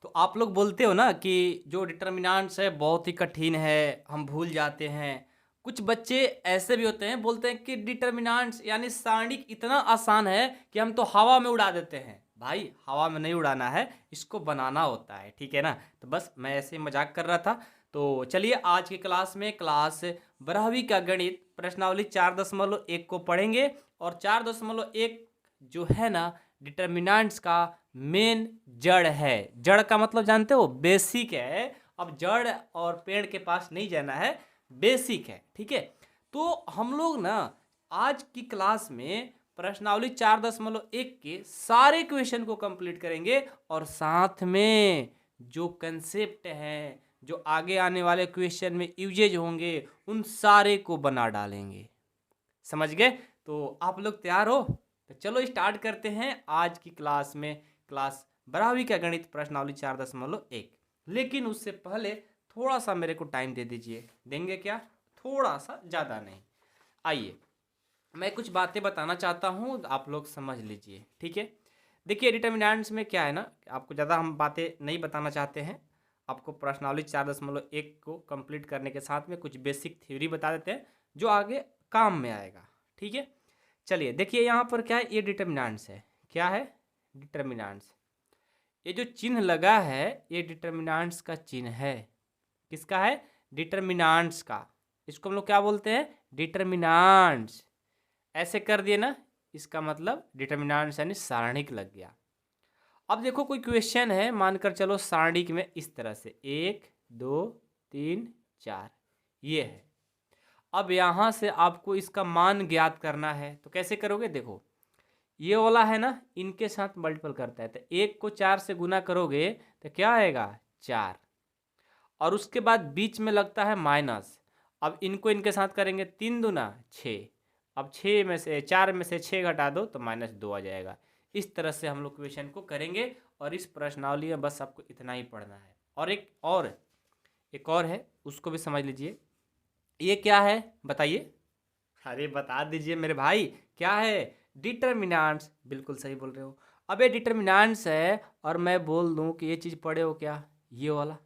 तो आप लोग बोलते हो ना कि जो डिटर्मिनेंट्स है बहुत ही कठिन है, हम भूल जाते हैं। कुछ बच्चे ऐसे भी होते हैं, बोलते हैं कि डिटर्मिनेंट्स यानी सारणिक इतना आसान है कि हम तो हवा में उड़ा देते हैं। भाई हवा में नहीं उड़ाना है, इसको बनाना होता है, ठीक है ना। तो बस मैं ऐसे ही मजाक कर रहा था। तो चलिए आज की क्लास में क्लास 12वीं का गणित प्रश्नावली 4.1 को पढ़ेंगे। और 4.1 जो है ना डिटर्मिनेंट्स का मेन जड़ है। जड़ का मतलब जानते हो, बेसिक है। अब जड़ और पेड़ के पास नहीं जाना है, बेसिक है, ठीक है। तो हम लोग ना आज की क्लास में प्रश्नावली 4.1 के सारे क्वेश्चन को कंप्लीट करेंगे और साथ में जो कंसेप्ट है, जो आगे आने वाले क्वेश्चन में यूजेज होंगे, उन सारे को बना डालेंगे। समझ गए? तो आप लोग तैयार हो? तो चलो स्टार्ट करते हैं आज की क्लास में। क्लास 12वीं का गणित प्रश्नावली 4.1। लेकिन उससे पहले थोड़ा सा मेरे को टाइम दे दीजिए। देंगे क्या? थोड़ा सा, ज़्यादा नहीं। आइए, मैं कुछ बातें बताना चाहता हूँ, आप लोग समझ लीजिए, ठीक है। देखिए डिटर्मिनेंट्स में क्या है ना, आपको ज़्यादा हम बातें नहीं बताना चाहते हैं। आपको प्रश्नावली 4.1 को कंप्लीट करने के साथ में कुछ बेसिक थ्योरी बता देते हैं जो आगे काम में आएगा, ठीक है। चलिए देखिए यहाँ पर क्या है, ये डिटर्मिनेंट्स है। क्या है? डिटर्मिनेंट्स। ये जो चिन्ह लगा है, ये डिटर्मिनेंट्स का चिन्ह है। किसका है? डिटर्मिनेंट्स का। इसको हम लोग क्या बोलते हैं? डिटर्मिनेंट्स। ऐसे कर दिए ना, इसका मतलब डिटर्मिनेंट्स यानी सारणिक लग गया। अब देखो कोई क्वेश्चन है, मानकर चलो सारणिक में इस तरह से 1 2 3 4 ये है। अब यहाँ से आपको इसका मान ज्ञात करना है, तो कैसे करोगे? देखो ये वाला है ना, इनके साथ मल्टीपल करता है, तो 1 को 4 से गुना करोगे तो क्या आएगा? 4। और उसके बाद बीच में लगता है माइनस। अब इनको इनके साथ करेंगे, 3 दूना 6। अब 6 में से 4 में से 6 घटा दो तो -2 आ जाएगा। इस तरह से हम लोग क्वेश्चन को करेंगे और इस प्रश्नावली में बस आपको इतना ही पढ़ना है। और एक और है, उसको भी समझ लीजिए। ये क्या है बताइए? अरे बता दीजिए मेरे भाई, क्या है? डिटर्मिनेंट्स। बिल्कुल सही बोल रहे हो। अब ये डिटर्मिनेंट्स है और मैं बोल दूं कि ये चीज़ पढ़े हो क्या, ये वाला?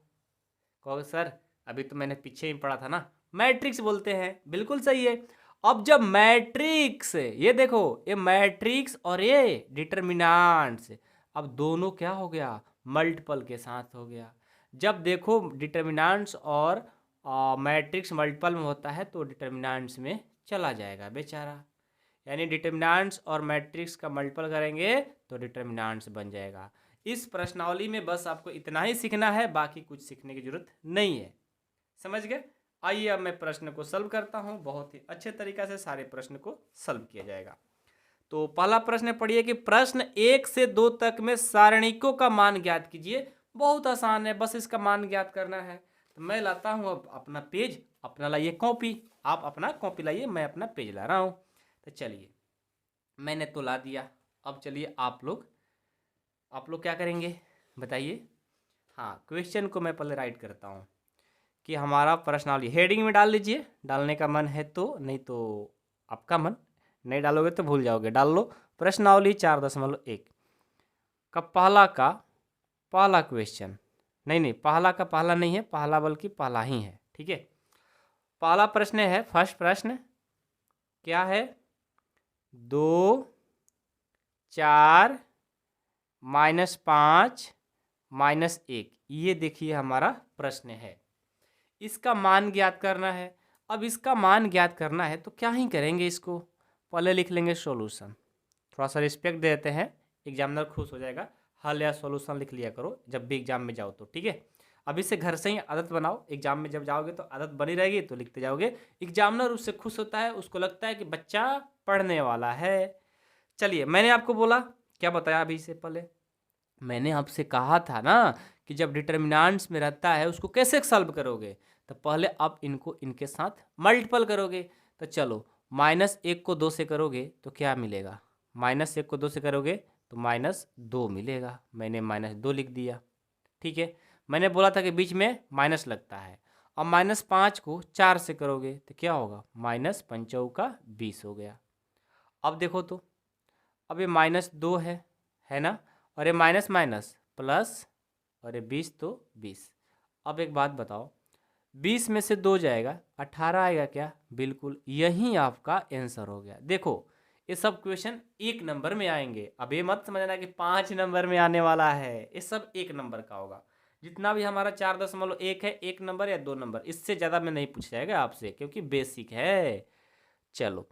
कहोगे सर अभी तो मैंने पीछे ही पढ़ा था ना, मैट्रिक्स बोलते हैं। बिल्कुल सही है। अब जब मैट्रिक्स, ये देखो ये मैट्रिक्स और ये डिटर्मिनेंट्स, अब दोनों क्या हो गया? मल्टीपल के साथ हो गया। जब देखो डिटर्मिनेंट्स और मैट्रिक्स मल्टीपल में होता है तो डिटर्मिनेंट्स में चला जाएगा बेचारा। यानी डिटर्मिनेंट्स और मैट्रिक्स का मल्टीपल करेंगे तो डिटर्मिनेंट्स बन जाएगा। इस प्रश्नावली में बस आपको इतना ही सीखना है, बाकी कुछ सीखने की जरूरत नहीं है। समझ गए? आइए अब मैं प्रश्न को सॉल्व करता हूँ। बहुत ही अच्छे तरीका से सारे प्रश्न को सॉल्व किया जाएगा। तो पहला प्रश्न पढ़िए कि प्रश्न 1 से 2 तक में सारणिकों का मान ज्ञात कीजिए। बहुत आसान है, बस इसका मान ज्ञात करना है। तो मैं लाता हूँ अब अपना पेज, अपना लाइए कॉपी। आप अपना कॉपी लाइए, मैं अपना पेज ला रहा हूँ। तो चलिए, मैंने तो ला दिया। अब चलिए आप लोग क्या करेंगे बताइए? हाँ, क्वेश्चन को मैं पहले राइट करता हूँ कि हमारा प्रश्नावली हेडिंग में डाल लीजिए, डालने का मन है तो, नहीं तो आपका मन, नहीं डालोगे तो भूल जाओगे। डाल लो। प्रश्नावली 4.1 का पहला क्वेश्चन। नहीं, पहला का पहला नहीं है, पहला बल्कि पहला ही है, ठीक है। पहला प्रश्न है, फर्स्ट प्रश्न क्या है? 2 4 -5 -1, ये देखिए हमारा प्रश्न है। इसका मान ज्ञात करना है। अब इसका मान ज्ञात करना है तो क्या ही करेंगे, इसको पहले लिख लेंगे सॉल्यूशन। थोड़ा सा रिस्पेक्ट दे देते हैं, एग्जामिनर खुश हो जाएगा। हल या सॉल्यूशन लिख लिया करो जब भी एग्जाम में जाओ तो, ठीक है। अभी से घर से ही आदत बनाओ, एग्जाम में जब जाओगे तो आदत बनी रहेगी तो लिखते जाओगे। एग्जामिनर उससे खुश होता है, उसको लगता है कि बच्चा पढ़ने वाला है। चलिए, मैंने आपको बोला, क्या बताया अभी से पहले? मैंने आपसे कहा था ना कि जब डिटर्मिनेंट्स में रहता है उसको कैसे सॉल्व करोगे? तो पहले आप इनको इनके साथ मल्टीपल करोगे। तो चलो, -1 को 2 से करोगे तो क्या मिलेगा? -1 को 2 से करोगे तो -2 मिलेगा। मैंने -2 लिख दिया, ठीक है। मैंने बोला था कि बीच में माइनस लगता है। अब -5 को 4 से करोगे तो क्या होगा? -5 × 5 = 20 हो गया। अब देखो तो, अब ये -2 है ना, और ये माइनस माइनस प्लस और ये 20 तो 20। अब एक बात बताओ, 20 में से 2 जाएगा 18 आएगा क्या? बिल्कुल, यही आपका आंसर हो गया। देखो ये सब क्वेश्चन 1 नंबर में आएंगे। अब ये मत समझना कि 5 नंबर में आने वाला है, ये सब 1 नंबर का होगा। जितना भी हमारा 4.1 है, 1 नंबर या 2 नंबर, इससे ज़्यादा में नहीं पूछा जाएगा आपसे, क्योंकि बेसिक है। चलो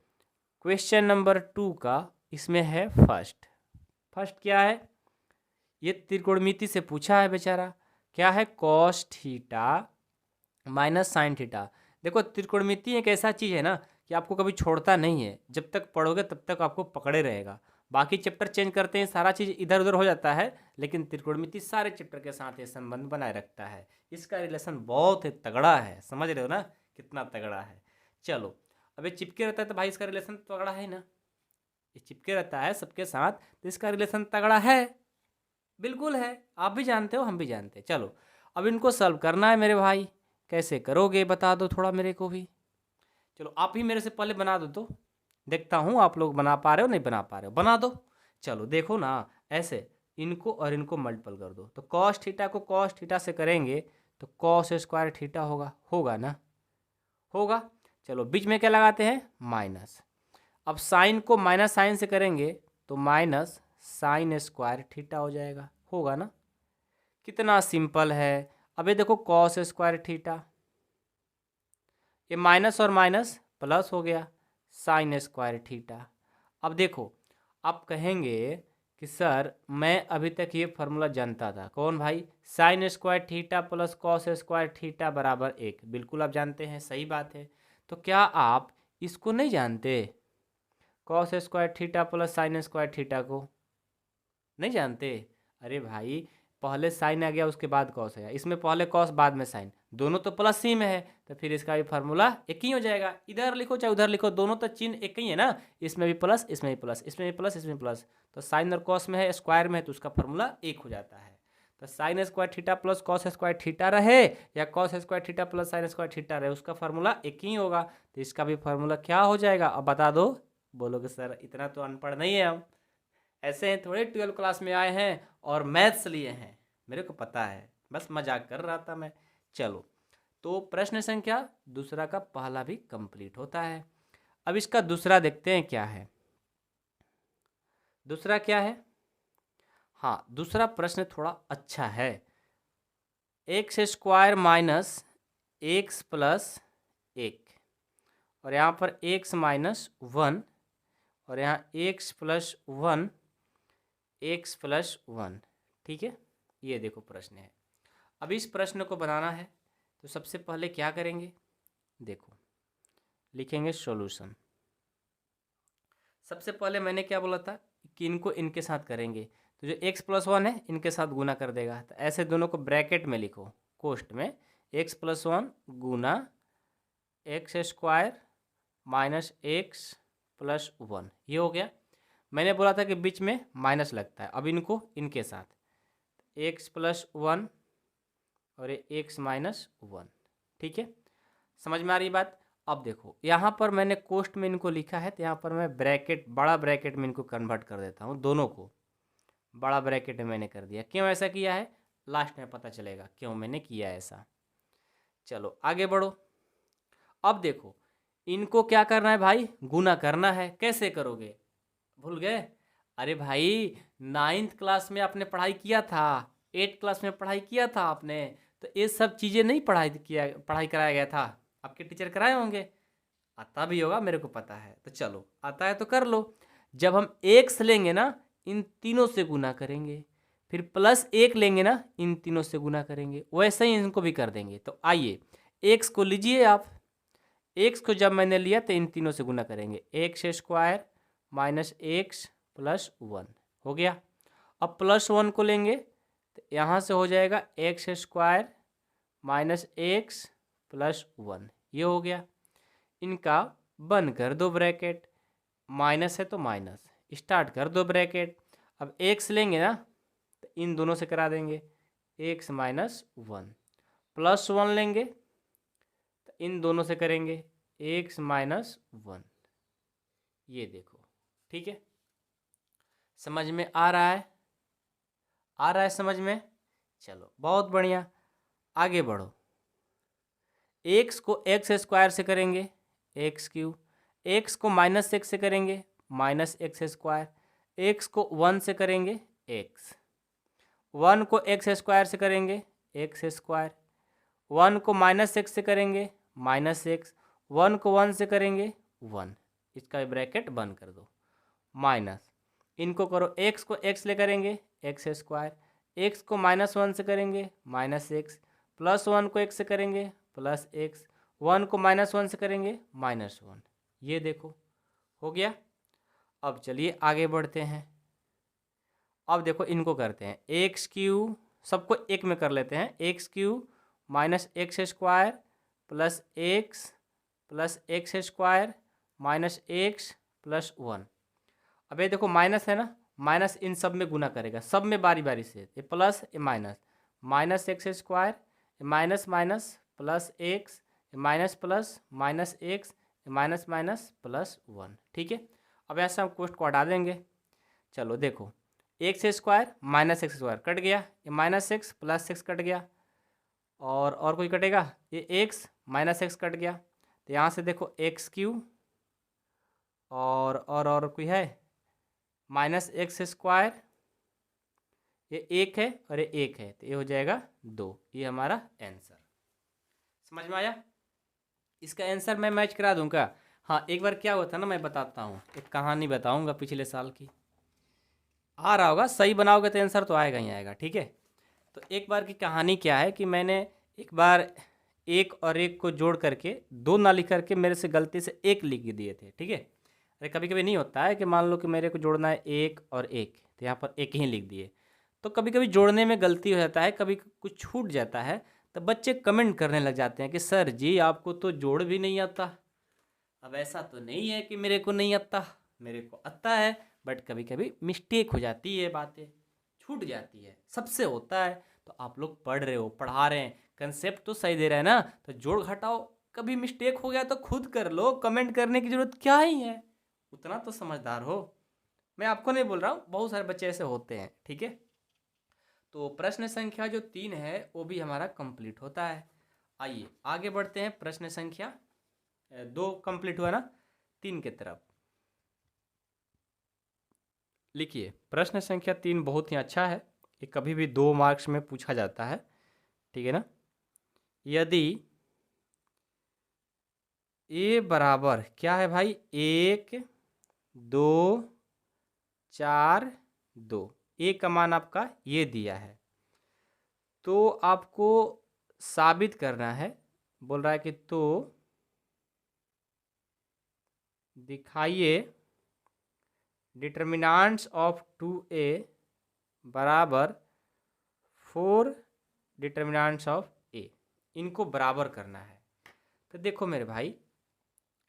क्वेश्चन नंबर 2 का इसमें है फर्स्ट क्या है? ये त्रिकोणमिति से पूछा है बेचारा। क्या है? Cos theta minus sine theta. देखो त्रिकोणमिति एक ऐसा चीज़ है ना कि आपको कभी छोड़ता नहीं है, जब तक पढ़ोगे तब तक आपको पकड़े रहेगा। बाकी चैप्टर चेंज करते हैं, सारा चीज़ इधर उधर हो जाता है, लेकिन त्रिकोणमिति सारे चैप्टर के साथ ये संबंध बनाए रखता है। इसका रिलेशन बहुत ही तगड़ा है, समझ रहे हो ना कितना तगड़ा है। चलो अब ये चिपके रहता है तो भाई इसका रिलेशन तगड़ा है ना, ये चिपके रहता है सबके साथ तो इसका रिलेशन तगड़ा है, बिल्कुल है। आप भी जानते हो, हम भी जानते हैं। चलो अब इनको सॉल्व करना है मेरे भाई। कैसे करोगे बता दो थोड़ा मेरे को भी। चलो आप ही मेरे से पहले बना दो तो देखता हूँ आप लोग बना पा रहे हो नहीं बना पा रहे हो, बना दो। चलो देखो ना, ऐसे इनको और इनको मल्टीपल कर दो तो कॉस थीटा को कॉस थीटा से करेंगे तो कॉस स्क्वायर थीटा होगा, होगा ना, होगा। चलो बीच में क्या लगाते हैं? माइनस। अब साइन को माइनस साइन से करेंगे तो माइनस साइन स्क्वायर थीटा हो जाएगा, होगा ना। कितना सिंपल है। अब ये देखो कॉस स्क्वायर थीटा, ये माइनस और माइनस प्लस हो गया, साइन स्क्वायर थीटा। अब देखो आप कहेंगे कि सर मैं अभी तक ये फार्मूला जानता था, कौन भाई? Sine square theta plus cos square theta बराबर 1। बिल्कुल आप जानते हैं, सही बात है। तो क्या आप इसको नहीं जानते? Cos square theta plus sine square theta को नहीं जानते? अरे भाई पहले साइन आ गया उसके बाद कॉस आया, इसमें पहले कॉस बाद में साइन, दोनों तो प्लस ही में है, तो फिर इसका भी फार्मूला एक ही हो जाएगा। इधर लिखो चाहे उधर लिखो, दोनों तो चिन्ह एक ही है ना, इसमें भी प्लस इसमें भी प्लस, इसमें भी प्लस इसमें भी प्लस, तो साइन और कॉस में है स्क्वायर में है तो उसका फार्मूला एक हो जाता है। तो sine square theta plus cos square theta रहे या cos square theta plus sine square theta रहे, उसका फार्मूला एक ही होगा। तो इसका भी फार्मूला क्या हो जाएगा अब बता दो। बोलोगे सर इतना तो अनपढ़ नहीं है हम, ऐसे हैं थोड़े 12 क्लास में आए हैं और मैथ्स लिए हैं, मेरे को पता है, बस मजाक कर रहा था मैं। चलो तो प्रश्न संख्या दूसरा का पहला भी कंप्लीट होता है। अब इसका दूसरा देखते हैं क्या है। दूसरा क्या है? हाँ दूसरा प्रश्न थोड़ा अच्छा है। X square minus x plus 1 और यहाँ पर एक्स माइनस 1 और यहाँ एक्स प्लस 1 एक्स प्लस 1, ठीक है। ये देखो प्रश्न है। अब इस प्रश्न को बनाना है तो सबसे पहले क्या करेंगे? देखो लिखेंगे सॉल्यूशन। सबसे पहले मैंने क्या बोला था कि इनको इनके साथ करेंगे, तो जो x प्लस 1 है इनके साथ गुना कर देगा, तो ऐसे दोनों को ब्रैकेट में लिखो कोष्ट में, x प्लस 1 गुना x square minus x plus 1, ये हो गया। मैंने बोला था कि बीच में माइनस लगता है, अब इनको इनके साथ एक्स प्लस 1 और ये एक्स माइनस 1, ठीक है। समझ में आ रही बात? अब देखो यहाँ पर मैंने कोष्ट में इनको लिखा है तो यहाँ पर मैं ब्रैकेट बड़ा ब्रैकेट में इनको कन्वर्ट कर देता हूँ, दोनों को बड़ा ब्रैकेट में मैंने कर दिया। क्यों ऐसा किया है लास्ट में पता चलेगा क्यों मैंने किया ऐसा। चलो आगे बढ़ो। अब देखो इनको क्या करना है भाई? गुना करना है। कैसे करोगे? भूल गए? अरे भाई 9th क्लास में आपने पढ़ाई किया था, 8th क्लास में पढ़ाई किया था आपने, तो ये सब चीज़ें नहीं पढ़ाई कराया गया था, आपके टीचर कराए होंगे, आता भी होगा मेरे को पता है। तो चलो आता है तो कर लो। जब हम एक्स लेंगे ना इन तीनों से गुना करेंगे, फिर प्लस 1 लेंगे ना इन तीनों से गुना करेंगे, वैसे ही इनको भी कर देंगे। तो आइए एक्स को लीजिए आप, एक्स को जब मैंने लिया तो इन तीनों से गुना करेंगे, x square minus x plus 1 हो गया। अब प्लस 1 को लेंगे तो यहाँ से हो जाएगा x square minus x plus 1, ये हो गया। इनका बंद कर दो ब्रैकेट, माइनस है तो माइनस, स्टार्ट कर दो ब्रैकेट। अब एक्स लेंगे ना तो इन दोनों से करा देंगे, एक्स माइनस 1 प्लस 1 लेंगे तो इन दोनों से करेंगे एक्स माइनस 1, ये देखो, ठीक है। समझ में आ रहा है? आ रहा है समझ में? चलो बहुत बढ़िया, आगे बढ़ो। एक्स को एक्स स्क्वायर से करेंगे एक्स क्यूब, एक्स को माइनस एक्स से करेंगे माइनस एक्स स्क्वायर, एक्स को 1 से करेंगे एक्स, 1 को एक्स स्क्वायर से करेंगे एक्स स्क्वायर, 1 को माइनस एक्स से करेंगे माइनस एक्स, 1 को 1 से करेंगे 1, इसका ब्रैकेट बंद कर दो, माइनस, इनको करो, एक्स को एक्स ले करेंगे एक्स स्क्वायर, एक्स को -1 से करेंगे माइनस एक्स, प्लस 1 को एक्स से करेंगे प्लस एक्स, 1 को -1 से करेंगे -1, ये देखो हो गया। अब चलिए आगे बढ़ते हैं। अब देखो इनको करते हैं एक्स क्यूब, सबको एक में कर लेते हैं, x cube minus x square plus x square minus x plus 1। अब ये देखो माइनस है ना, माइनस इन सब में गुना करेगा, सब में बारी बारी से, ये प्लस ये minus, minus x square minus minus plus x minus plus minus x minus minus plus 1, ठीक है। अब ऐसा हम कोष्ट को हटा देंगे। चलो देखो x square minus x square cut गया, ये minus x plus x cut गया, और कोई कटेगा, ये एक्स माइनस एक्स कट गया, तो यहाँ से देखो एक्स क्यूब और कोई है माइनस एक्स स्क्वायर, ये एक है और ये एक है, तो ये हो जाएगा 2, ये हमारा आंसर। समझ में आया? इसका आंसर मैं मैच करा दूंगा। हाँ एक बार क्या होता है ना, मैं बताता हूँ, एक कहानी बताऊंगा पिछले साल की, आ रहा होगा, सही बनाओगे तो आंसर तो आएगा ही आएगा, ठीक है। तो एक बार की कहानी क्या है कि मैंने एक बार एक और एक को जोड़ करके 2 ना लिख करके मेरे से गलती से 1 लिख दिए थे, ठीक है। अरे कभी कभी नहीं होता है कि मान लो कि मेरे को जोड़ना है 1 और 1, तो यहाँ पर 1 ही लिख दिए, तो कभी कभी जोड़ने में गलती हो जाता है, कभी कुछ छूट जाता है, तो बच्चे कमेंट करने लग जाते हैं कि सर जी आपको तो जोड़ भी नहीं आता। अब ऐसा तो नहीं है कि मेरे को नहीं आता, मेरे को आता है, बट कभी कभी मिस्टेक हो जाती है, बातें छूट जाती है, सबसे होता है। तो आप लोग पढ़ रहे हो, पढ़ा रहे हैं, कंसेप्ट तो सही दे रहे हैं ना, तो जोड़ घटाओ कभी मिस्टेक हो गया तो खुद कर लो, कमेंट करने की जरूरत क्या ही है, उतना तो समझदार हो। मैं आपको नहीं बोल रहा हूँ, बहुत सारे बच्चे ऐसे होते हैं, ठीक है। तो प्रश्न संख्या जो 3 है वो भी हमारा कंप्लीट होता है। आइए आगे बढ़ते हैं, प्रश्न संख्या 2 कंप्लीट हुआ ना, 3 की तरफ लिखिए। प्रश्न संख्या 3 बहुत ही अच्छा है, ये कभी भी 2 मार्क्स में पूछा जाता है, ठीक है ना। यदि ए बराबर क्या है भाई, 1 2 4 2, ए का मान आपका ये दिया है, तो आपको साबित करना है, बोल रहा है कि तो दिखाइए डिटर्मिनेंट्स ऑफ 2a बराबर 4 डिटर्मिनेंट्स ऑफ a, इनको बराबर करना है। तो देखो मेरे भाई,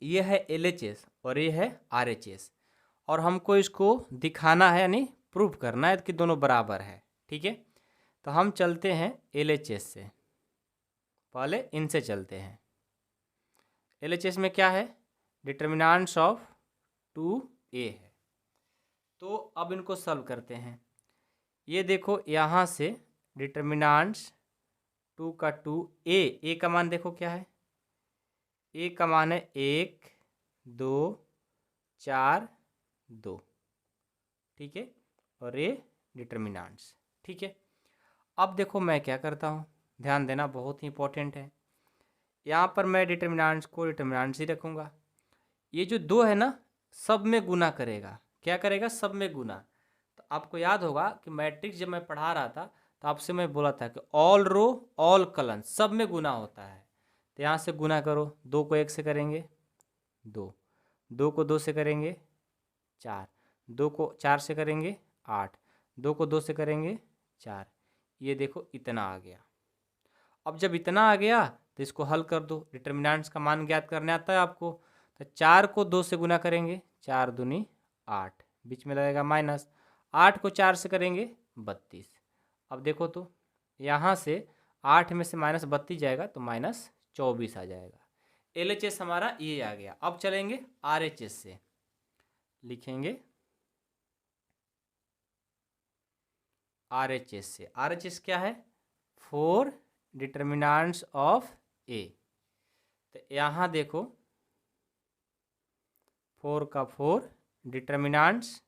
ये है LHS और ये है RHS, और हमको इसको दिखाना है यानी प्रूफ करना है कि दोनों बराबर है, ठीक है। तो हम चलते हैं LHS से, पहले इनसे चलते हैं। LHS में क्या है, डिटर्मिनेंट्स ऑफ 2a है, तो अब इनको सॉल्व करते हैं। ये देखो यहाँ से डिटर्मिनेंट्स 2 का 2, ए का मान देखो क्या है, ए का मान है 1 2 4 2, ठीक है, और ये डिटर्मिनेंट्स, ठीक है। अब देखो मैं क्या करता हूँ, ध्यान देना बहुत ही इंपॉर्टेंट है, यहाँ पर मैं डिटर्मिनेंट्स को डिटर्मिनेंट्स ही रखूँगा, ये जो 2 है ना सब में गुना करेगा, क्या करेगा, सब में गुना। तो आपको याद होगा कि मैट्रिक्स जब मैं पढ़ा रहा था तो आपसे मैं बोला था कि ऑल रो ऑल कॉलम सब में गुना होता है, तो यहाँ से गुना करो, 2 को 1 से करेंगे 2, 2 को 2 से करेंगे 4, 2 को 4 से करेंगे 8, 2 को 2 से करेंगे 4, ये देखो इतना आ गया। अब जब इतना आ गया तो इसको हल कर दो, डिटर्मिनेंट्स का मान ज्ञात करने आता है आपको, तो 4 को 2 से गुना करेंगे, 4 दूनी 8, बीच में लगेगा माइनस, 8 को 4 से करेंगे 32। अब देखो तो यहाँ से 8 में से -32 जाएगा तो -24 आ जाएगा। LHS हमारा ये आ गया। अब चलेंगे RHS से, लिखेंगे RHS से, RHS क्या है, 4 डिटर्मिनेंट्स ऑफ ए। तो यहाँ देखो 4 का 4 डिटर्मिनेंट्स,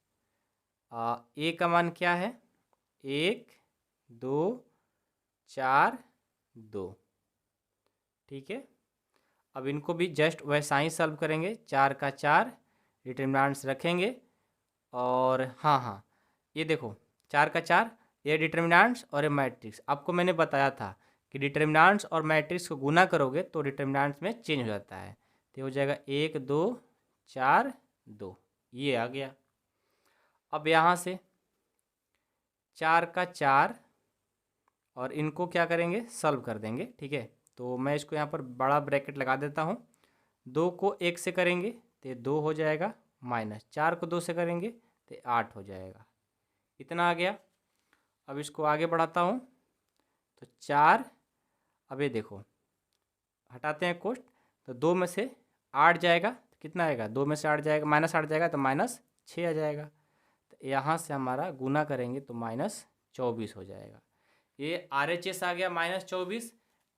ए का मान क्या है 1 2 4 2। ठीक है, अब इनको भी जस्ट वैसा ही सॉल्व करेंगे। 4 का 4 डिटर्मिनेंट्स रखेंगे और हाँ ये देखो 4 का 4 ये डिटर्मिनेंट्स और ये मैट्रिक्स। आपको मैंने बताया था कि डिटर्मिनेंट्स और मैट्रिक्स को गुना करोगे तो डिटर्मिनेंट्स में चेंज हो जाता है। तो हो जाएगा 1 2 4 2, ये आ गया। अब यहाँ से 4 का 4 और इनको क्या करेंगे सॉल्व कर देंगे। ठीक है, तो मैं इसको यहाँ पर बड़ा ब्रैकेट लगा देता हूँ। 2 को 1 से करेंगे तो 2 हो जाएगा, माइनस 4 को 2 से करेंगे तो 8 हो जाएगा। इतना आ गया। अब इसको आगे बढ़ाता हूँ तो 4, अब ये देखो हटाते हैं कोष्ट, तो 2 में से 8 जाएगा तो कितना आएगा, 2 में से 8 जाएगा, माइनस 8 जाएगा तो माइनस 6 आ जाएगा। तो यहाँ से हमारा गुना करेंगे तो माइनस 24 हो जाएगा। ये RHS आ गया माइनस 24,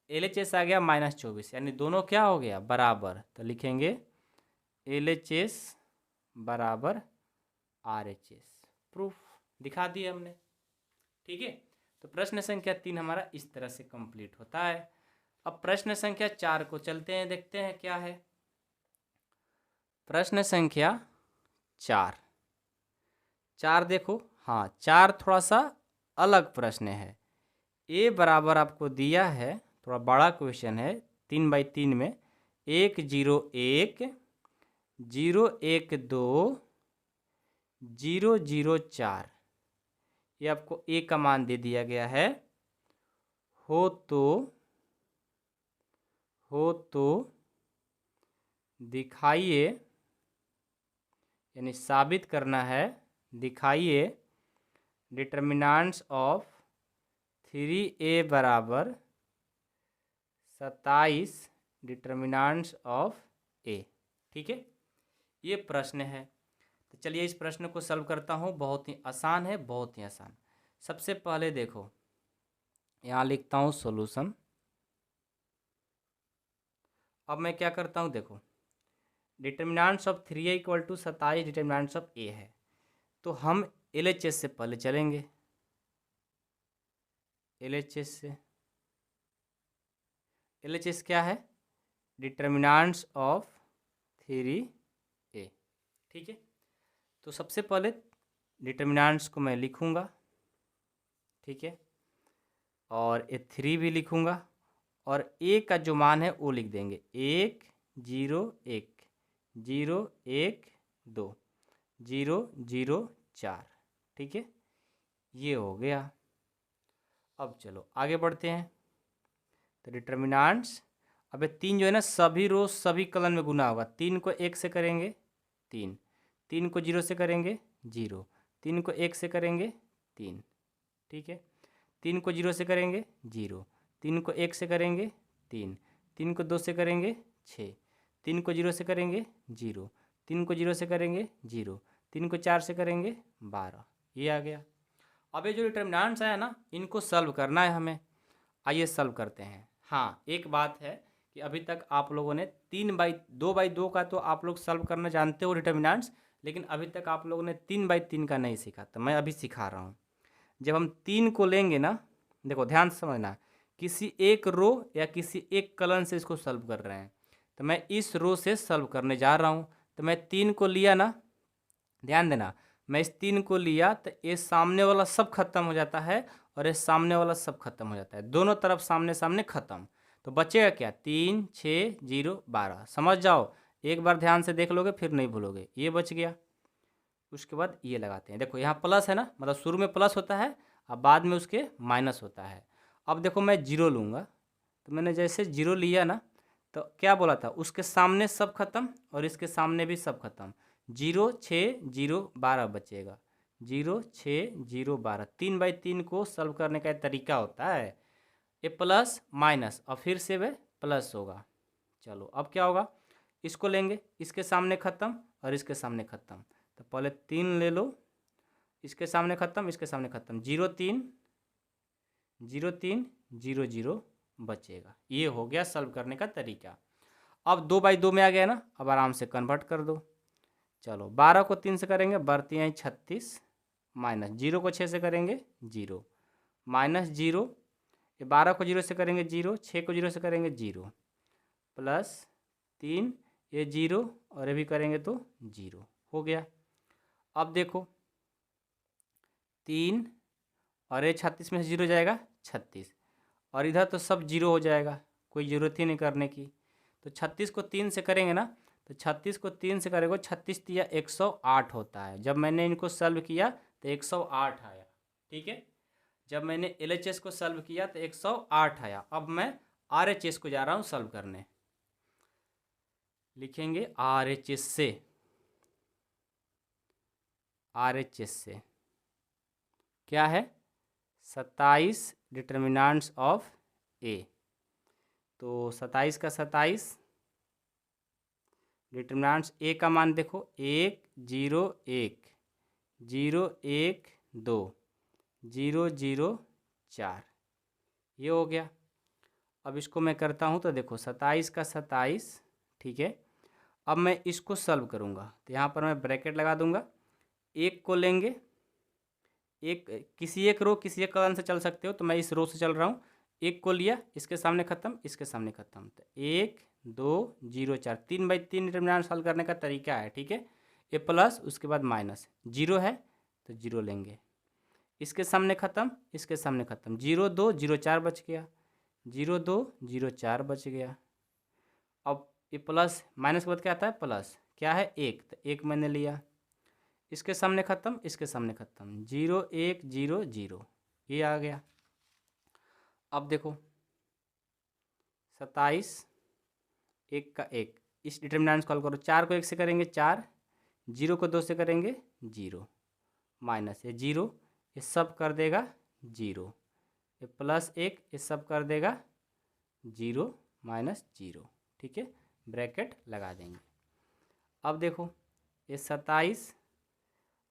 LHS आ गया माइनस 24, यानी दोनों क्या हो गया बराबर। तो लिखेंगे LHS बराबर RHS। प्रूफ दिखा दिए हमने। ठीक है, तो प्रश्न संख्या 3 हमारा इस तरह से कंप्लीट होता है। अब प्रश्न संख्या 4 को चलते हैं, देखते हैं क्या है। प्रश्न संख्या 4 देखो, हाँ 4 थोड़ा सा अलग प्रश्न है। ए बराबर आपको दिया है, थोड़ा बड़ा क्वेश्चन है, 3x3 में 1 0 1 0 1 2 0 0 4, ये आपको ए का मान दे दिया गया है। हो तो दिखाइए, यानी साबित करना है, दिखाइए डिटर्मिनेंट्स ऑफ 3a बराबर 27 डिटर्मिनेंट्स ऑफ ए। ठीक है, ये प्रश्न है। तो चलिए इस प्रश्न को सॉल्व करता हूँ। बहुत ही आसान है, बहुत ही आसान। सबसे पहले देखो यहाँ लिखता हूँ सॉल्यूशन। अब मैं क्या करता हूँ, देखो determinants of 3a equal to 27 determinants of A है, तो हम LHS से पहले चलेंगे। LHS क्या है, डिटर्मिनेंट्स ऑफ 3a। ठीक है, तो सबसे पहले डिटर्मिनेंट्स को मैं लिखूंगा। ठीक है, और ये 3 भी लिखूंगा और ए का जो मान है वो लिख देंगे 1 0 1 0 1 2 0 0 4। ठीक है, ये हो गया। अब चलो आगे बढ़ते हैं। तो डिटर्मिनेंट्स, अब ये 3 जो है ना सभी रोज सभी कॉलम में गुना होगा। 3 को 1 से करेंगे 3, 3 को 0 से करेंगे 0, 3 को 1 से करेंगे 3। ठीक है, 3 को 0 से करेंगे 0, 3 को 1 से करेंगे 3, 3 को 2 से करेंगे 6, 3 को 0 से करेंगे 0, 3 को 0 से करेंगे 0, 3 को 4 से करेंगे 12। ये आ गया। अब ये जो डिटर्मिनेंट्स है ना, इनको सॉल्व करना है हमें। आइए सॉल्व करते हैं। हाँ, एक बात है कि अभी तक आप लोगों ने 2x2 का तो आप लोग सॉल्व करना जानते हो डिटर्मिनेंट्स, लेकिन अभी तक आप लोगों ने 3x3 का नहीं सीखा, तो मैं अभी सिखा रहा हूँ। जब हम 3 को लेंगे ना, देखो ध्यान से समझना, किसी एक रो या किसी एक कॉलम से इसको सॉल्व कर रहे हैं, तो मैं इस रो से सॉल्व करने जा रहा हूँ। तो मैं 3 को लिया ना, ध्यान देना, मैं इस 3 को लिया तो ये सामने वाला सब खत्म हो जाता है और ये सामने वाला सब खत्म हो जाता है, दोनों तरफ सामने सामने खत्म। तो बचेगा क्या, 3 6 0 12। समझ जाओ, एक बार ध्यान से देख लोगे फिर नहीं भूलोगे। ये बच गया। उसके बाद ये लगाते हैं, देखो यहाँ प्लस है ना, मतलब शुरू में प्लस होता है और बाद में उसके माइनस होता है। अब देखो मैं 0 लूँगा, तो मैंने जैसे 0 लिया ना, तो क्या बोला था, उसके सामने सब खत्म और इसके सामने भी सब खत्म। 0 6 0 12 बचेगा, 0 6 0 12। 3x3 को सॉल्व करने का तरीका होता है, ये प्लस माइनस और फिर से वह प्लस होगा। चलो अब क्या होगा, इसको लेंगे, इसके सामने ख़त्म और इसके सामने ख़त्म। तो पहले 3 ले लो, इसके सामने ख़त्म इसके सामने ख़त्म, 0 3 0 बचेगा। ये हो गया सॉल्व करने का तरीका। अब 2/2 में आ गया ना, अब आराम से कन्वर्ट कर दो। चलो 12 को 3 से करेंगे, बढ़ती हैं 36, माइनस 0 को 6 से करेंगे 0, माइनस 0, ये 12 को 0 से करेंगे 0, 6 को 0 से करेंगे 0, प्लस 3, ये 0 और ये भी करेंगे तो 0 हो गया। अब देखो 3 और ये 36 में से 0 जाएगा 36, और इधर तो सब 0 हो जाएगा, कोई ज़रूरत ही नहीं करने की। तो 36 को 3 से करेंगे ना, तो 36 को 3 से करेंगे, 36 तिया 108 होता है। जब मैंने इनको सॉल्व किया तो 108 आया। ठीक है, जब मैंने LHS को सॉल्व किया तो 108 आया। अब मैं RHS को जा रहा हूँ सॉल्व करने। लिखेंगे RHS से क्या है, 27 डिटर्मिनेंट्स ऑफ A। तो 27 का 27 डिटर्मिनेंट्स A का मान देखो 1 0 1 0 1 2 0 0 4, ये हो गया। अब इसको मैं करता हूँ तो देखो 27 का 27, ठीक है। अब मैं इसको सॉल्व करूँगा तो यहाँ पर मैं ब्रैकेट लगा दूँगा। एक को लेंगे, एक किसी एक रो किसी एक कॉलम से चल सकते हो, तो मैं इस रो से चल रहा हूँ। एक को लिया, इसके सामने ख़त्म, इसके सामने ख़त्म, तो 1 2 0 4, 3/3 डिटर्मिनेंट सॉल्व करने का तरीका है। ठीक है, ये प्लस उसके बाद माइनस, 0 है तो 0 लेंगे, इसके सामने ख़त्म, इसके सामने ख़त्म, 0 2 0 4 बच गया, 0 2 0 4 बच गया। अब ये प्लस माइनस के बाद क्या आता है, प्लस क्या है 1, तो 1 मैंने लिया, इसके सामने ख़त्म, इसके सामने ख़त्म, 0 1 0 0, ये आ गया। अब देखो 27 1 का 1, इस डिटर्मिनेंट कॉल करो। 4 को 1 से करेंगे 4, 0 को 2 से करेंगे 0, माइनस ये 0, ये सब कर देगा 0, ये प्लस 1, ये सब कर देगा 0 माइनस 0। ठीक है, ब्रैकेट लगा देंगे। अब देखो ये 27,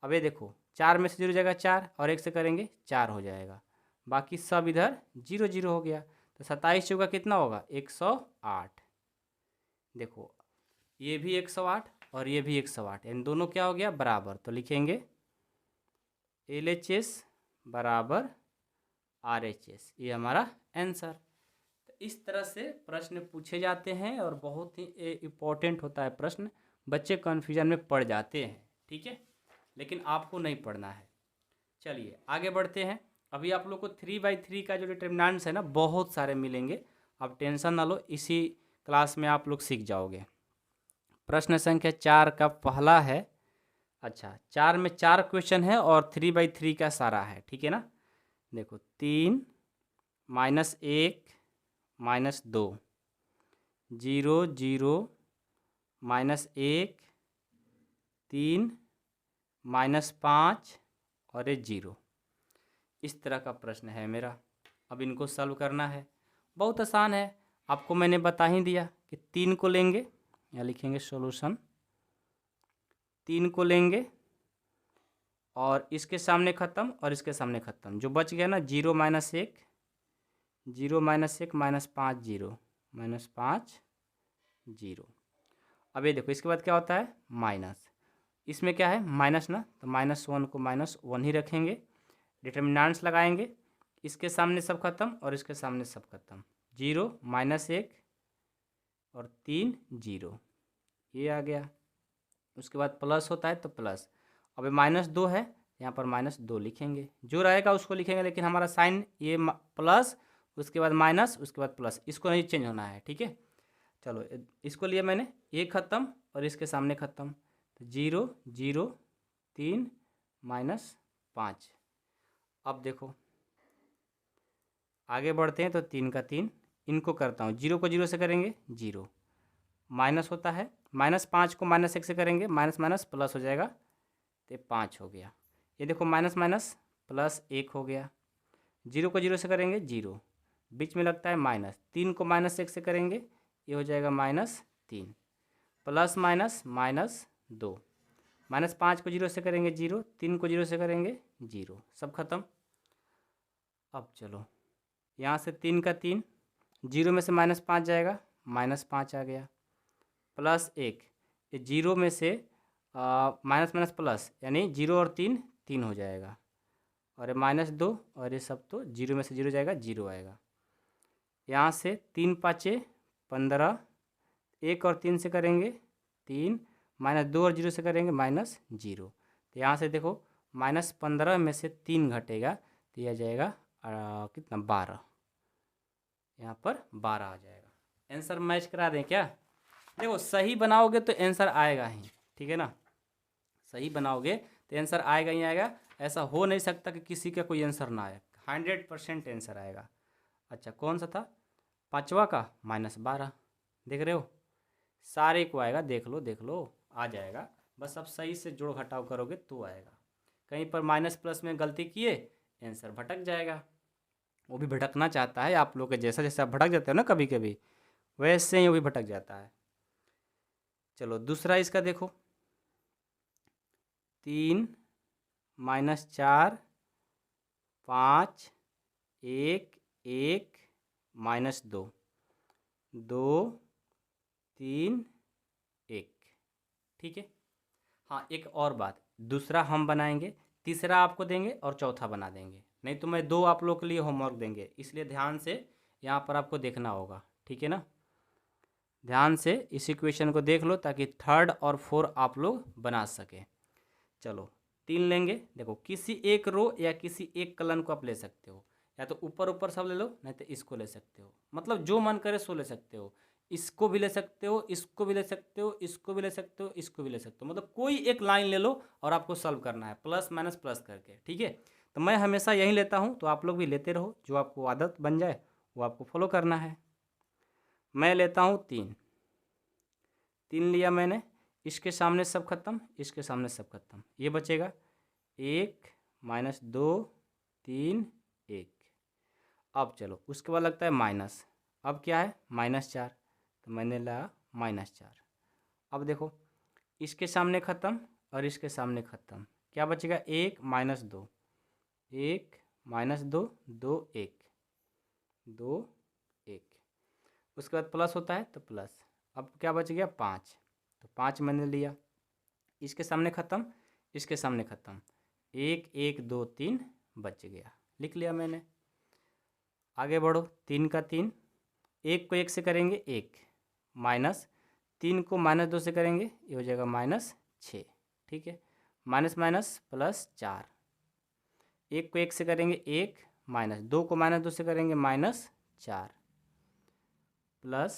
अब ये देखो 4 में से 0 जाएगा 4, और 1 से करेंगे 4 हो जाएगा, बाकी सब इधर 0 0 हो गया। तो 27 चौका कितना होगा, 108। देखो ये भी 108 और ये भी 108, इन दोनों क्या हो गया, बराबर। तो लिखेंगे LHS बराबर RHS, ये हमारा आंसर। तो इस तरह से प्रश्न पूछे जाते हैं और बहुत ही इम्पोर्टेंट होता है प्रश्न। बच्चे कन्फ्यूजन में पड़ जाते हैं, ठीक है, लेकिन आपको नहीं पढ़ना है। चलिए आगे बढ़ते हैं। अभी आप लोग को 3/3 का जो डिटर्मिनेंट्स है ना, बहुत सारे मिलेंगे, आप टेंशन ना लो, इसी क्लास में आप लोग सीख जाओगे। प्रश्न संख्या 4 का पहला है, अच्छा 4 में 4 क्वेश्चन है और 3/3 का सारा है, ठीक है ना। देखो 3 -1 -2 0 0 -1 3 -5 और ये 0, इस तरह का प्रश्न है मेरा। अब इनको सॉल्व करना है, बहुत आसान है, आपको मैंने बता ही दिया कि 3 को लेंगे, यहाँ लिखेंगे सॉल्यूशन, 3 को लेंगे और इसके सामने ख़त्म और इसके सामने ख़त्म, जो बच गया ना 0 -1 0 -1 -5 0 -5 0। अब ये देखो इसके बाद क्या होता है, माइनस, इसमें क्या है माइनस ना, तो -1 को -1 ही रखेंगे, डिटर्मिनेंट्स लगाएंगे, इसके सामने सब खत्म और इसके सामने सब खत्म, 0 -1 और 3 0, ये आ गया। उसके बाद प्लस होता है तो प्लस, अब -2 है, यहाँ पर -2 लिखेंगे, जो रहेगा उसको लिखेंगे, लेकिन हमारा साइन ये प्लस, उसके बाद माइनस, उसके बाद प्लस, इसको नहीं चेंज होना है, ठीक है। चलो इसको लिया मैंने, ये ख़त्म और इसके सामने ख़त्म, तो 0 0 3 -5। अब देखो आगे बढ़ते हैं, तो 3 का 3, इनको करता हूँ, 0 को 0 से करेंगे 0, माइनस होता है, -5 को -1 से करेंगे, माइनस माइनस प्लस हो जाएगा, तो 5 हो गया। ये देखो माइनस माइनस प्लस 1 हो गया, 0 को 0 से करेंगे 0, बीच में लगता है माइनस, 3 को -1 से करेंगे, ये हो जाएगा -3, प्लस माइनस -2, -5 को 0 से करेंगे 0, 3 को 0 से करेंगे 0, सब खत्म। अब चलो यहाँ से 3 का 3, 0 में से -5 जाएगा, -5 आ गया, प्लस 1, ये 0 में से माइनस माइनस प्लस, यानी 0 और 3 3 हो जाएगा, और ये -2, और ये सब तो 0 में से 0 जाएगा, 0 आएगा। यहाँ से 3 5 15, 1 और 3 से करेंगे 3, -2 और 0 से करेंगे -0। तो यहाँ से देखो -15 में से 3 घटेगा तो यह जाएगा कितना, 12। यहाँ पर 12 आ जाएगा। आंसर मैच करा दें क्या? देखो सही बनाओगे तो आंसर आएगा ही, ठीक है ना, सही बनाओगे तो आंसर आएगा ही आएगा। ऐसा हो नहीं सकता कि किसी का कोई आंसर ना आए, 100% आंसर आएगा। अच्छा कौन सा था? पाँचवा का -12, देख रहे हो, सारे को आएगा, देख लो आ जाएगा। बस अब सही से जोड़ घटाव करोगे तो आएगा। कहीं पर माइनस प्लस में गलती किए, आंसर भटक जाएगा। वो भी भटकना चाहता है आप लोग के जैसा, जैसे आप भटक जाते हो ना कभी कभी, वैसे ही वो भी भटक जाता है। चलो दूसरा इसका देखो, 3 -4 5 1 1 -2 2 3 1, ठीक है। हाँ एक और बात, दूसरा हम बनाएंगे, तीसरा आपको देंगे और चौथा बना देंगे, नहीं तो मैं 2 आप लोग के लिए होमवर्क देंगे, इसलिए ध्यान से यहाँ पर आपको देखना होगा, ठीक है ना। ध्यान से इस इक्वेशन को देख लो ताकि 3rd और 4 आप लोग बना सके। चलो 3 लेंगे, देखो किसी एक रो या किसी एक कलन को आप ले सकते हो, या तो ऊपर ऊपर सब ले लो, नहीं तो इसको ले सकते हो, मतलब जो मन करे सो ले सकते हो। इसको भी ले सकते हो, इसको भी ले सकते हो, इसको भी ले सकते हो, इसको भी ले सकते हो, मतलब कोई एक लाइन ले लो और आपको सॉल्व करना है प्लस माइनस प्लस करके, ठीक है। तो मैं हमेशा यही लेता हूँ, तो आप लोग भी लेते रहो, जो आपको आदत बन जाए वो आपको फॉलो करना है। मैं लेता हूँ 3 लिया मैंने, इसके सामने सब खत्म, इसके सामने सब खत्म, ये बचेगा 1 -2 3 1। अब चलो उसके बाद लगता है माइनस, अब क्या है -4, तो मैंने लाया -4। अब देखो इसके सामने ख़त्म और इसके सामने ख़त्म, क्या बचेगा 1 -2 1 -2 2 1 2 1। उसके बाद प्लस होता है तो प्लस, अब क्या बच गया 5, तो 5 मैंने लिया, इसके सामने ख़त्म, इसके सामने ख़त्म, 1 1 2 3 बच गया, लिख लिया मैंने। आगे बढ़ो, 3 का 3, 1 को 1 से करेंगे 1, माइनस 3 को -2 से करेंगे, ये हो जाएगा -6, ठीक है। माइनस माइनस प्लस 4, 1 को 1 से करेंगे 1, -2 को -2 से करेंगे -4, प्लस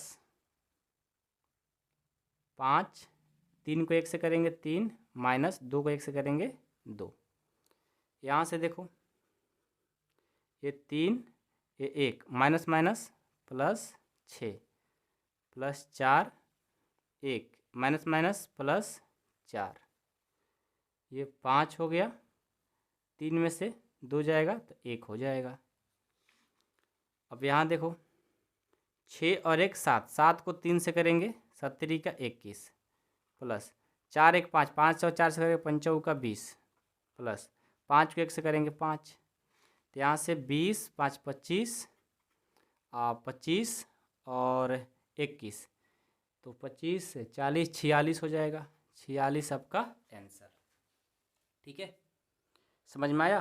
5, 3 को 1 से करेंगे 3, -2 को 1 से करेंगे 2। यहाँ से देखो ये 3, ये 1, minus minus plus 6, plus 4 1, minus minus plus 4, ये 5 हो गया, 3 में से 2 जाएगा तो 1 हो जाएगा। अब यहाँ देखो 6 और 1 7, 7 को 3 से करेंगे 7 3 का 21, प्लस 4 1 5, 5 और 4 से करेंगे 5 चौका का 20, प्लस 5 को 1 से करेंगे 5, तो यहाँ से 20 5 25 25 और 21, तो 25 से 40 46 हो जाएगा, 46 आपका आंसर, ठीक है। समझ में आया?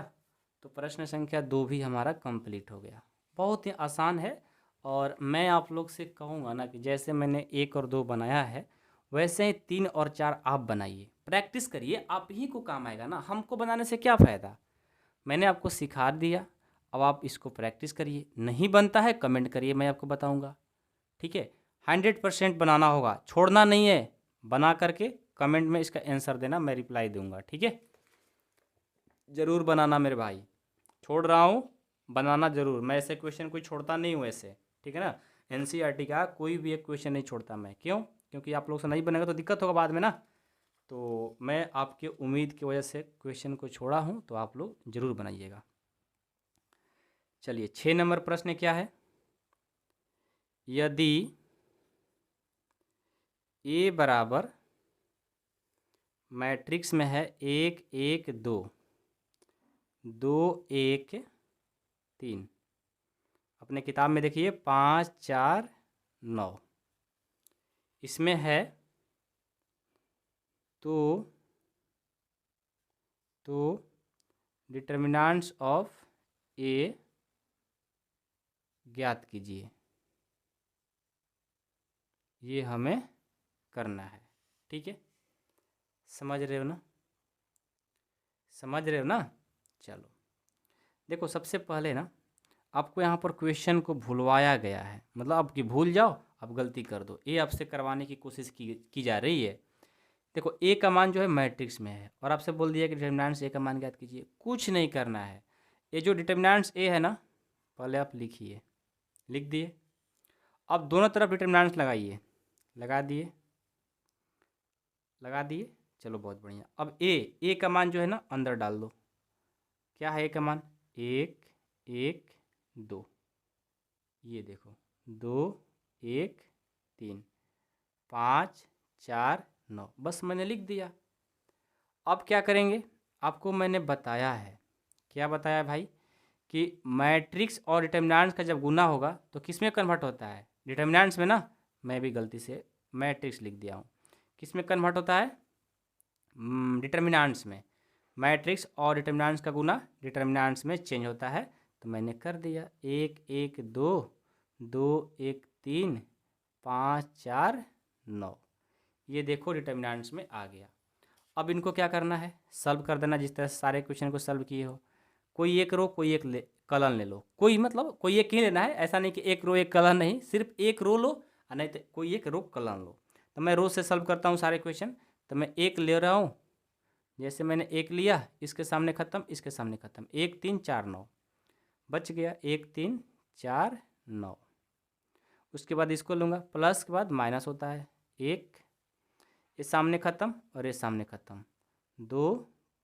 तो प्रश्न संख्या 2 भी हमारा कंप्लीट हो गया। बहुत ही आसान है, और मैं आप लोग से कहूँगा ना कि जैसे मैंने 1 और 2 बनाया है वैसे ही 3 और 4 आप बनाइए, प्रैक्टिस करिए, आप ही को काम आएगा ना, हमको बनाने से क्या फ़ायदा। मैंने आपको सिखा दिया, अब आप इसको प्रैक्टिस करिए, नहीं बनता है कमेंट करिए, मैं आपको बताऊँगा, ठीक है। 100% बनाना होगा, छोड़ना नहीं है, बना करके कमेंट में इसका आंसर देना, मैं रिप्लाई दूंगा, ठीक है। ज़रूर बनाना मेरे भाई, छोड़ रहा हूँ, बनाना ज़रूर, मैं ऐसे क्वेश्चन कोई छोड़ता नहीं हूँ ऐसे, ठीक है ना। एनसीईआरटी का कोई भी एक क्वेश्चन नहीं छोड़ता मैं, क्यों? क्योंकि आप लोग से नहीं बनेगा तो दिक्कत होगा बाद में ना, तो मैं आपके उम्मीद की वजह से क्वेश्चन को छोड़ा हूँ, तो आप लोग ज़रूर बनाइएगा। चलिए 6 नंबर प्रश्न क्या है, यदि ए बराबर मैट्रिक्स में है 1 1 2 2 1 3, अब अपने किताब में देखिए 5 4 9 इसमें है तो डिटर्मिनेंट्स ऑफ ए ज्ञात कीजिए, ये हमें करना है। ठीक है, समझ रहे हो ना? समझ रहे हो ना? चलो देखो, सबसे पहले ना आपको यहाँ पर क्वेश्चन को भूलवाया गया है, मतलब अब कि भूल जाओ, अब गलती कर दो, ये आपसे करवाने की कोशिश की जा रही है। देखो ए का मान जो है मैट्रिक्स में है और आपसे बोल दिया कि डिटर्मिनेंट्स ए का मान ज्ञात कीजिए। कुछ नहीं करना है, ये जो डिटर्मिनेंट्स ए है ना, पहले आप लिखिए, लिख दिए। अब दोनों तरफ डिटर्मिनेंट्स लगाइए, लगा दिए, लगा दिए। चलो बहुत बढ़िया। अब ए का मान जो है ना अंदर डाल दो। क्या है ए का मान? 1 1 2, ये देखो 2 1 3 5 4 9, बस मैंने लिख दिया। अब क्या करेंगे, आपको मैंने बताया है, क्या बताया भाई, कि मैट्रिक्स और डिटर्मिनेंट्स का जब गुना होगा तो किस में कन्वर्ट होता है? डिटर्मिनेंट्स में ना, मैं भी गलती से मैट्रिक्स लिख दिया हूँ। किस में कन्वर्ट होता है? डिटर्मिनेंट्स में। मैट्रिक्स और डिटर्मिनेंट्स का गुना डिटर्मिनेंट्स में चेंज होता है, तो मैंने कर दिया 1 1 2 2 1 3 5 4 9, ये देखो डिटर्मिनेंट्स में आ गया। अब इनको क्या करना है? सॉल्व कर देना, जिस तरह से सारे क्वेश्चन को सॉल्व किए हो। कोई एक रो कोई एक कॉलम ले लो, कोई मतलब कोई एक ही लेना है, ऐसा नहीं कि एक रो एक कॉलम, नहीं, सिर्फ एक रो लो और नहीं तो कोई एक रो कॉलम लो। तो मैं रो से सॉल्व करता हूँ सारे क्वेश्चन, तो मैं एक ले रहा हूँ, जैसे मैंने एक लिया, इसके सामने ख़त्म, इसके सामने ख़त्म, 1 3 4 9 बच गया, 1 3 4 9। उसके बाद इसको लूँगा, प्लस के बाद माइनस होता है, 1, ये सामने ख़त्म और ये सामने ख़त्म, 2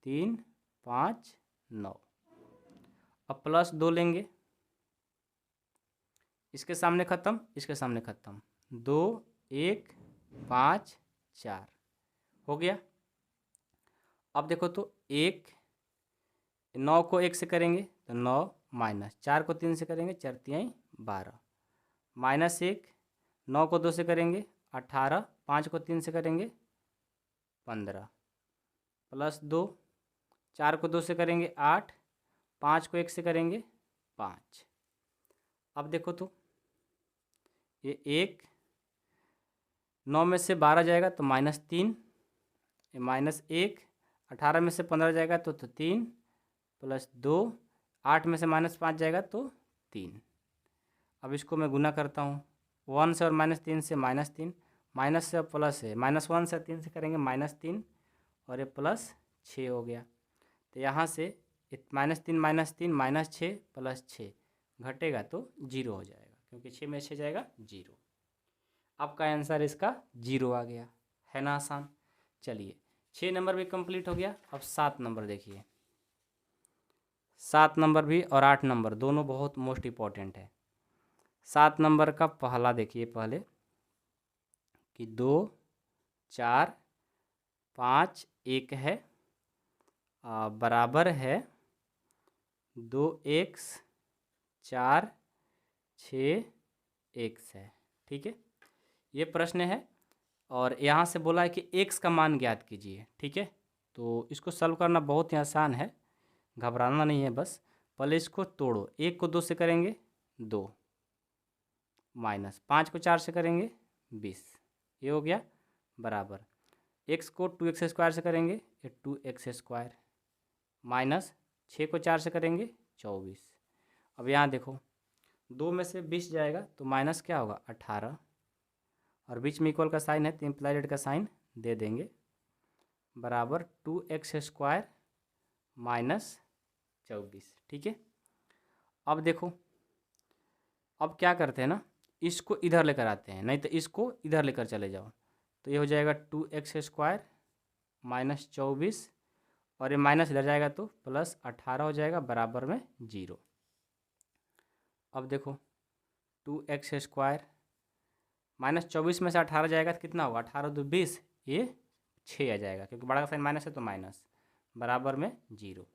3 5 9। अब प्लस 2 लेंगे, इसके सामने ख़त्म, इसके सामने ख़त्म, 2 1 5 4 हो गया। अब देखो तो 1 9 को 1 से करेंगे तो 9, माइनस 4 को 3 से करेंगे 4 3 12, माइनस 1 9 को 2 से करेंगे 18, 5 को 3 से करेंगे 15, प्लस 2 4 को 2 से करेंगे 8, 5 को 1 से करेंगे 5। अब देखो तो ये 1 9 में से 12 जाएगा तो -3, -1 18 में से 15 जाएगा तो 3, प्लस 2 8 में से -5 जाएगा तो 3। अब इसको मैं गुना करता हूँ, 1 से और -3 से -3, माइनस से प्लस है, -1 से 3 से करेंगे -3 और ये +6 हो गया। तो यहाँ से -3 -6 +6 घटेगा तो 0 हो जाएगा, क्योंकि 6 में 6 जाएगा 0। आपका आंसर इसका 0 आ गया, है ना आसान। चलिए 6 नंबर भी कंप्लीट हो गया। अब 7 नंबर देखिए, 7 नंबर भी और 8 नंबर दोनों बहुत मोस्ट इम्पॉर्टेंट है। 7 नंबर का पहला देखिए पहले कि 2 4 5 1 है, बराबर है 2x 4 6 x है। ठीक है, ये प्रश्न है और यहाँ से बोला है कि x का मान ज्ञात कीजिए। ठीक है, तो इसको सॉल्व करना बहुत ही आसान है, घबराना नहीं है, बस पहले इसको तोड़ो। 1 को 2 से करेंगे 2, माइनस 5 को 4 से करेंगे 20, ये हो गया बराबर। x को 2x स्क्वायर से करेंगे 2x स्क्वायर, माइनस 6 को 4 से करेंगे 24। अब यहाँ देखो 2 में से 20 जाएगा तो माइनस क्या होगा 18, और बीच में इक्वल का साइन है तो इम्प्लाइड का साइन दे देंगे, बराबर 2x स्क्वायर -24। ठीक है, अब देखो, अब क्या करते हैं ना, इसको इधर लेकर आते हैं, नहीं तो इसको इधर लेकर चले जाओ, तो ये हो जाएगा 2x स्क्वायर -24 और ये माइनस इधर जाएगा तो +18 हो जाएगा, बराबर में 0। अब देखो 2x स्क्वायर -24 में से 18 जाएगा तो कितना होगा, 18 2 20, ये 6 आ जाएगा, क्योंकि बड़ा का साइन माइनस है तो माइनस, बराबर में 0।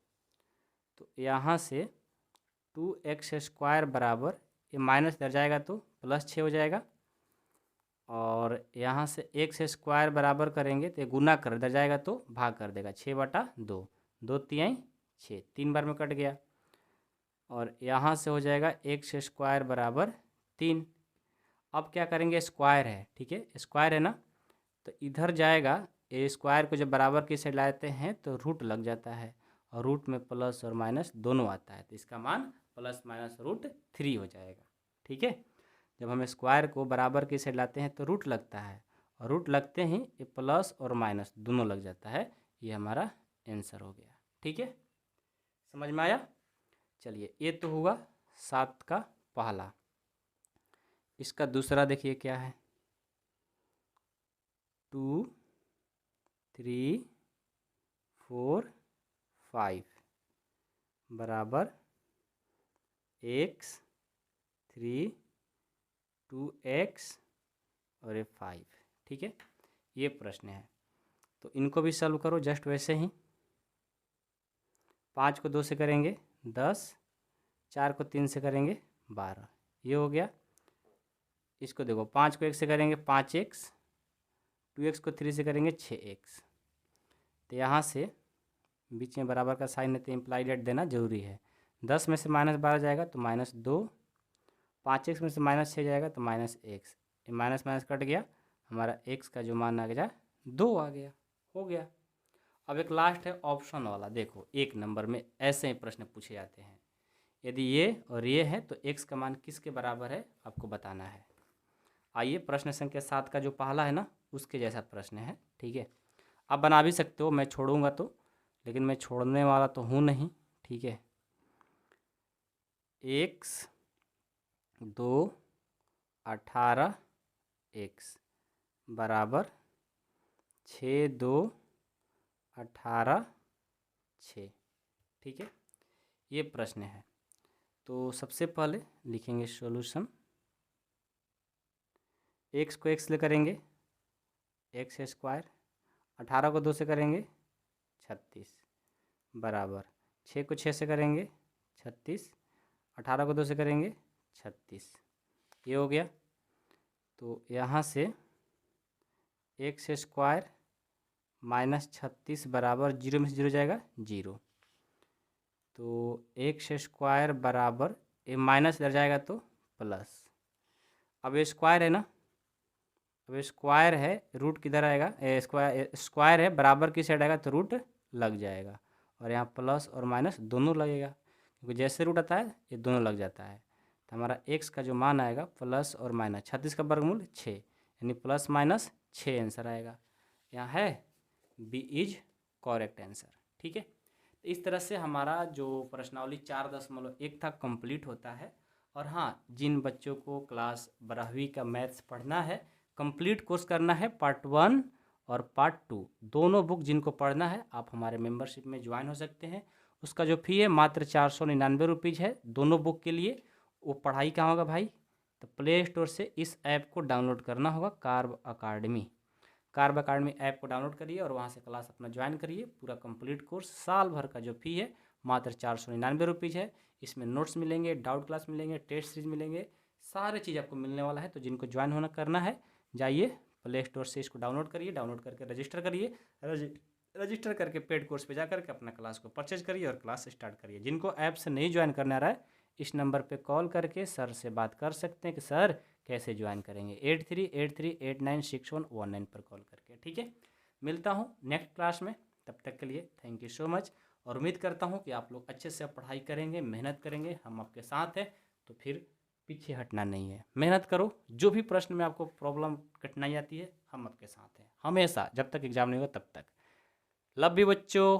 तो यहाँ से 2x स्क्वायर बराबर ये माइनस इधर जाएगा तो प्लस 6 हो जाएगा, और यहाँ से x स्क्वायर बराबर करेंगे तो ये गुना कर इधर जाएगा तो भाग कर देगा, 6/2, 2 तिहाई 6, 3 बार में कट गया। और यहाँ से हो जाएगा x स्क्वायर बराबर 3। अब क्या करेंगे, स्क्वायर है, ठीक है, स्क्वायर है ना, तो इधर जाएगा, ये स्क्वायर को जब बराबर की साइड लाते हैं तो रूट लग जाता है, और रूट में प्लस और माइनस दोनों आता है, तो इसका मान +-√3 हो जाएगा। ठीक है, जब हम स्क्वायर को बराबर की साइड लाते हैं तो रूट लगता है, और रूट लगते ही ये प्लस और माइनस दोनों लग जाता है। ये हमारा आंसर हो गया। ठीक है, समझ में आया? चलिए, ये तो हुआ 7 का पहला। इसका दूसरा देखिए क्या है, 2, 3, 4, 5 बराबर x 3, 2x और ये 5। ठीक है, ये प्रश्न है, तो इनको भी सॉल्व करो जस्ट वैसे ही। 5 को 2 से करेंगे 10, 4 को 3 से करेंगे 12, ये हो गया। इसको देखो, 5 को 1 से करेंगे 5x, 2x को 3 से करेंगे 6x, तो यहाँ से बीच में बराबर का साइन है तो इम्प्लाइड एट देना जरूरी है। 10 में से -12 जाएगा तो -2, 5x में से -6 जाएगा तो -x, ये माइनस माइनस कट गया, हमारा x का जो मान आ गया 2 आ गया, हो गया। अब एक लास्ट है ऑप्शन वाला, देखो 1 नंबर में ऐसे ही प्रश्न पूछे जाते हैं, यदि ये और ये है तो x का मान किसके बराबर है आपको बताना है। आइए, प्रश्न संख्या 7 का जो पहला है ना, उसके जैसा प्रश्न है। ठीक है, आप बना भी सकते हो, मैं छोड़ूंगा तो, लेकिन मैं छोड़ने वाला तो हूँ नहीं। ठीक है, x 2 18x बराबर 6 2 18 6। ठीक है, ये प्रश्न है। तो सबसे पहले लिखेंगे सॉल्यूशन, x को x ले करेंगे x स्क्वायर, 18 को 2 से करेंगे 36 बराबर 6 को 6 से करेंगे 36, 18 को 2 से करेंगे 36, ये हो गया। तो यहाँ से x स्क्वायर -36 बराबर 0 में से 0 जाएगा 0, तो x स्क्वायर बराबर ये माइनस इधर जाएगा तो प्लस। अब ये स्क्वायर है ना, अब ये स्क्वायर है, रूट किधर आएगा, स्क्वायर है बराबर की साइड आएगा तो रूट लग जाएगा, और यहाँ प्लस और माइनस दोनों लगेगा, क्योंकि जैसे रूट आता है ये दोनों लग जाता है। तो हमारा x का जो मान आएगा प्लस और माइनस 36 का वर्गमूल 6, यानी +-6 आंसर आएगा। यहाँ है बी इज करेक्ट आंसर। ठीक है, तो इस तरह से हमारा जो प्रश्नावली 4.1 था कंप्लीट होता है। और हाँ, जिन बच्चों को क्लास 12वीं का मैथ्स पढ़ना है, कंप्लीट कोर्स करना है, पार्ट 1 और पार्ट 2 दोनों बुक जिनको पढ़ना है, आप हमारे मेंबरशिप में ज्वाइन हो सकते हैं। उसका जो फ़ी है मात्र 499 रुपीज़ है दोनों बुक के लिए। वो पढ़ाई कहाँ होगा भाई, तो प्ले स्टोर से इस ऐप को डाउनलोड करना होगा, कार्ब अकाडमी ऐप को डाउनलोड करिए और वहाँ से क्लास अपना ज्वाइन करिए। पूरा कंप्लीट कोर्स साल भर का जो फ़ी है मात्र 499 रुपीज़ है। इसमें नोट्स मिलेंगे, डाउट क्लास मिलेंगे, टेस्ट सीरीज मिलेंगे, सारे चीज़ आपको मिलने वाला है। तो जिनको ज्वाइन होना करना है, जाइए प्ले स्टोर से इसको डाउनलोड करिए, डाउनलोड करके रजिस्टर करिए, रजिस्टर करके पेड कोर्स पे जा करके अपना क्लास को परचेज करिए और क्लास स्टार्ट करिए। जिनको ऐप से नहीं ज्वाइन करना आ रहा है, इस नंबर पे कॉल करके सर से बात कर सकते हैं कि सर कैसे ज्वाइन करेंगे, 8383896119 पर कॉल करके। ठीक है, मिलता हूँ नेक्स्ट क्लास में, तब तक के लिए थैंक यू सो मच। और उम्मीद करता हूँ कि आप लोग अच्छे से पढ़ाई करेंगे, मेहनत करेंगे, हम आपके साथ हैं, तो फिर पीछे हटना नहीं है। मेहनत करो, जो भी प्रश्न में आपको प्रॉब्लम कठिनाई आती है, हम आपके साथ हैं हमेशा, जब तक एग्जाम नहीं होगा तब तक। लव यू बच्चों।